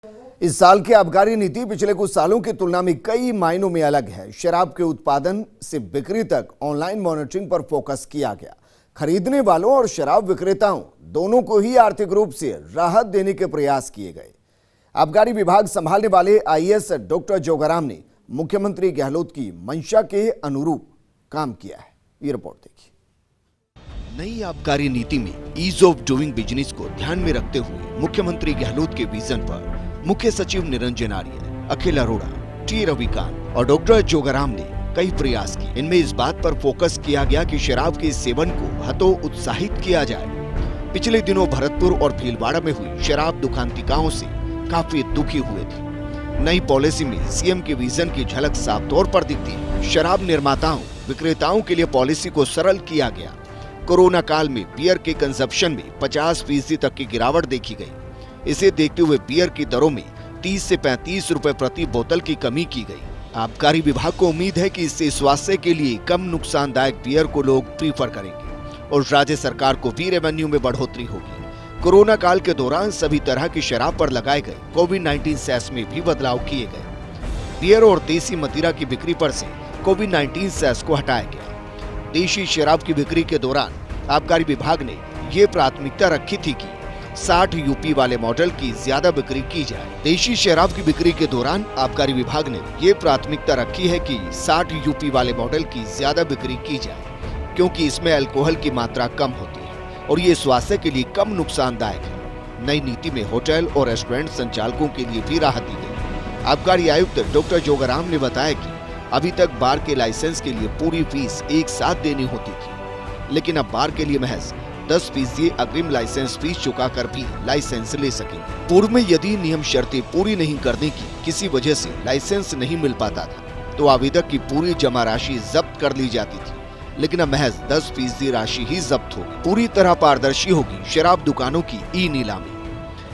इस साल की आबकारी नीति पिछले कुछ सालों की तुलना में कई मायनों में अलग है। शराब के उत्पादन से बिक्री तक ऑनलाइन मॉनिटरिंग पर फोकस किया गया। खरीदने वालों और शराब विक्रेताओं दोनों को ही आर्थिक रूप से राहत देने के प्रयास किए गए। आबकारी विभाग संभालने वाले आईएएस डॉक्टर जोगाराम ने मुख्यमंत्री गहलोत की मंशा के अनुरूप काम किया है। ये रिपोर्ट देखिए। नई आबकारी नीति में ईज ऑफ डूइंग बिजनेस को ध्यान में रखते हुए मुख्यमंत्री गहलोत के विजन पर मुख्य सचिव निरंजन आर्य, अखिल अरोड़ा, टी रविकांत और डॉक्टर जोगाराम ने कई प्रयास किए। इनमें इस बात पर फोकस किया गया कि शराब के सेवन को हतोत्साहित किया जाए। पिछले दिनों भरतपुर और भीलवाड़ा में हुई शराब दुकानदारों से काफी दुखी हुए थे। नई पॉलिसी में सीएम के विजन की झलक साफ तौर पर दिखती है। शराब निर्माताओं, विक्रेताओं के लिए पॉलिसी को सरल किया गया। कोरोना काल में बियर के कंजप्शन में 50% तक की गिरावट देखी गई। इसे देखते हुए बियर की दरों में 30 से 35 रुपए प्रति बोतल की कमी की गई। आबकारी विभाग को उम्मीद है कि इससे स्वास्थ्य के लिए कम नुकसानदायक बियर को लोग प्रीफर करेंगे और राज्य सरकार को भी रेवेन्यू में बढ़ोतरी होगी। कोरोना काल के दौरान सभी तरह की शराब पर लगाए गए कोविड-19 सेस में भी बदलाव किए गए। बियर और देसी मदिरा की बिक्री पर से कोविड-19 सेस को हटाया गया। देशी शराब की बिक्री के दौरान आबकारी विभाग ने ये प्राथमिकता रखी थी कि 60 यूपी वाले मॉडल की ज्यादा बिक्री की जाए। देशी शराब की बिक्री के दौरान आबकारी विभाग ने ये प्राथमिकता रखी है कि 60 यूपी वाले मॉडल की ज्यादा बिक्री की जाए, क्योंकि इसमें अल्कोहल की मात्रा कम होती है और ये स्वास्थ्य के लिए कम नुकसानदायक है। नई नीति में होटल और रेस्टोरेंट संचालकों के लिए भी राहत दी गई। आबकारी आयुक्त डॉक्टर जोगाराम ने बताया कि अभी तक बार के लाइसेंस के लिए पूरी फीस एक साथ देनी होती थी, लेकिन अब बार के लिए महज 10% अग्रिम लाइसेंस फीस चुकाकर भी लाइसेंस ले सकेंगे। पूर्व में यदि नियम शर्तें पूरी नहीं करने की किसी वजह से लाइसेंस नहीं मिल पाता था तो आवेदक की पूरी जमा राशि जब्त कर ली जाती थी, लेकिन अब महज 10% राशि ही जब्त होगी। पूरी तरह पारदर्शी होगी शराब दुकानों की ई नीलामी।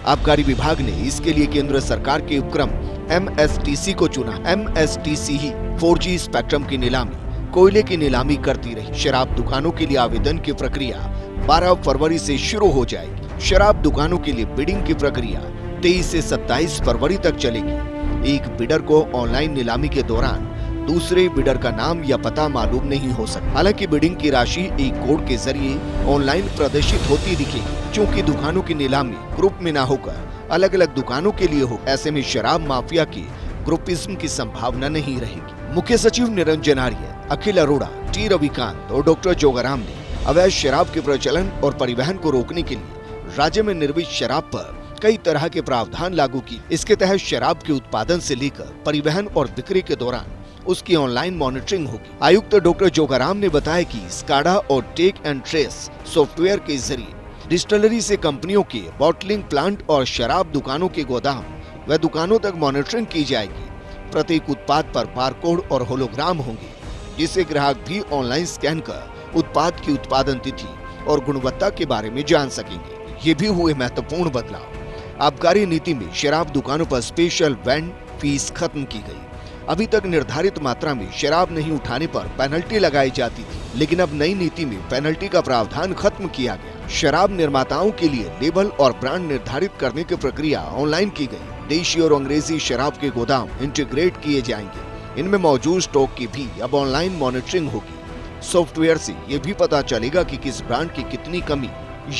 आबकारी विभाग ने इसके लिए केंद्र सरकार के उपक्रम MSTC को चुना। MSTC ही 4G स्पेक्ट्रम की नीलामी, कोयले की नीलामी करती रही। शराब दुकानों के लिए आवेदन की प्रक्रिया 12 फरवरी से शुरू हो जाएगी। शराब दुकानों के लिए बिडिंग की प्रक्रिया 23 से 27 फरवरी तक चलेगी। एक बिडर को ऑनलाइन नीलामी के दौरान दूसरे बिडर का नाम या पता मालूम नहीं हो सकता। हालांकि बिडिंग की राशि एक कोड के जरिए ऑनलाइन प्रदर्शित होती दिखेगी। चूँकि दुकानों की नीलामी ग्रुप में न होकर अलग अलग दुकानों के लिए हो, ऐसे में शराब माफिया की ग्रुपिज्म की संभावना नहीं रहेगी। मुख्य सचिव निरंजन आर्य, अखिल अरोड़ा, टी रविकांत और डॉक्टर जोगाराम ने अवैध शराब के प्रचलन और परिवहन को रोकने के लिए राज्य में निर्मित शराब पर कई तरह के प्रावधान लागू की। इसके तहत शराब के उत्पादन से लेकर परिवहन और बिक्री के दौरान उसकी ऑनलाइन मॉनिटरिंग होगी। आयुक्त डॉक्टर जोगाराम ने बताया कि स्काडा और टेक एंड ट्रेस सॉफ्टवेयर के जरिए डिस्टिलरी से कंपनियों के बॉटलिंग प्लांट और शराब दुकानों के गोदाम व दुकानों तक मॉनिटरिंग की जाएगी। प्रत्येक उत्पाद पर बारकोड और होलोग्राम होंगे, जिसे ग्राहक भी ऑनलाइन स्कैन कर उत्पाद की उत्पादन तिथि और गुणवत्ता के बारे में जान सकेंगे। ये भी हुए महत्वपूर्ण बदलाव। आबकारी नीति में शराब दुकानों पर स्पेशल वेंड फीस खत्म की गई। अभी तक निर्धारित मात्रा में शराब नहीं उठाने पर पेनल्टी लगाई जाती थी, लेकिन अब नई नीति में पेनल्टी का प्रावधान खत्म किया गया। शराब निर्माताओं के लिए लेबल और ब्रांड निर्धारित करने की प्रक्रिया ऑनलाइन की गई। देशी और अंग्रेजी शराब के गोदाम इंटीग्रेट किए जाएंगे। इनमें मौजूद स्टॉक की भी अब ऑनलाइन मॉनिटरिंग होगी। सॉफ्टवेयर से ये भी पता चलेगा कि किस ब्रांड की कितनी कमी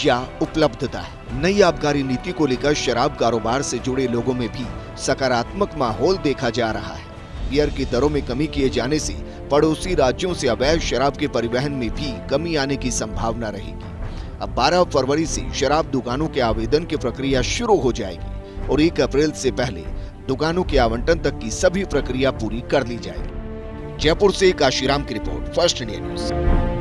या उपलब्धता है। नई आबकारी नीति को लेकर शराब कारोबार से जुड़े लोगों में भी सकारात्मक माहौल देखा जा रहा है। बियर की दरों में कमी किए जाने से पड़ोसी राज्यों से अवैध शराब के परिवहन में भी कमी आने की संभावना रहेगी। अब 12 फरवरी से शराब दुकानों के आवेदन की प्रक्रिया शुरू हो जाएगी और 1 अप्रैल से पहले दुकानों के आवंटन तक की सभी प्रक्रिया पूरी कर ली जाएगी। जयपुर से काशीराम की रिपोर्ट, फर्स्ट इंडिया न्यूज।